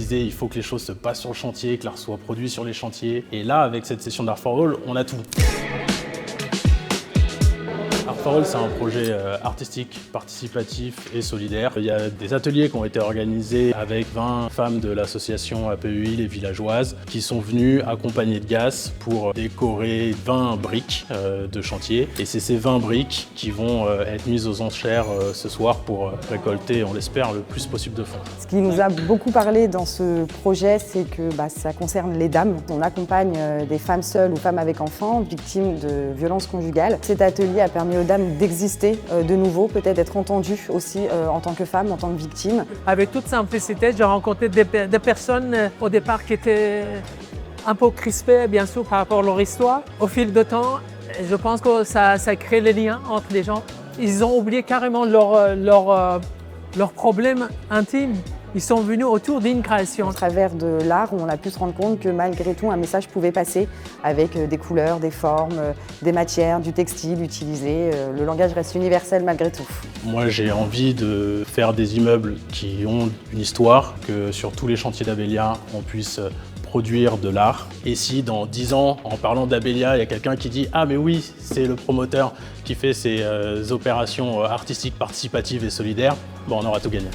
disait il faut que les choses se passent sur le chantier, que l'art soit produit sur les chantiers. Et là, avec cette session d'Art for All, on a tout. Art for All, c'est un projet artistique, participatif et solidaire. Il y a des ateliers qui ont été organisés avec 20 femmes de l'association APEI, les villageoises, qui sont venues accompagnées de GAS pour décorer 20 briques de chantier. Et c'est ces 20 briques qui vont être mises aux enchères ce soir pour récolter, on l'espère, le plus possible de fonds. Ce qui nous a beaucoup parlé dans ce projet, c'est que ça concerne les dames. On accompagne des femmes seules ou femmes avec enfants, victimes de violences conjugales. Cet atelier a permis aux dames d'exister de nouveau, peut-être d'être entendues aussi en tant que femmes, en tant que victimes. Avec toute simplicité, j'ai rencontré des personnes au départ qui étaient un peu crispées, bien sûr, par rapport à leur histoire. Au fil du temps, je pense que ça crée les liens entre les gens. Ils ont oublié carrément leurs problèmes intimes. Ils sont venus autour d'une création. À travers de l'art, on a pu se rendre compte que malgré tout, un message pouvait passer avec des couleurs, des formes, des matières, du textile utilisé. Le langage reste universel malgré tout. Moi, j'ai envie de faire des immeubles qui ont une histoire, que sur tous les chantiers d'Abélia, on puisse produire de l'art. Et si dans 10 ans, en parlant d'Abélia, il y a quelqu'un qui dit « Ah mais oui, c'est le promoteur qui fait ces opérations artistiques, participatives et solidaires », on aura tout gagné.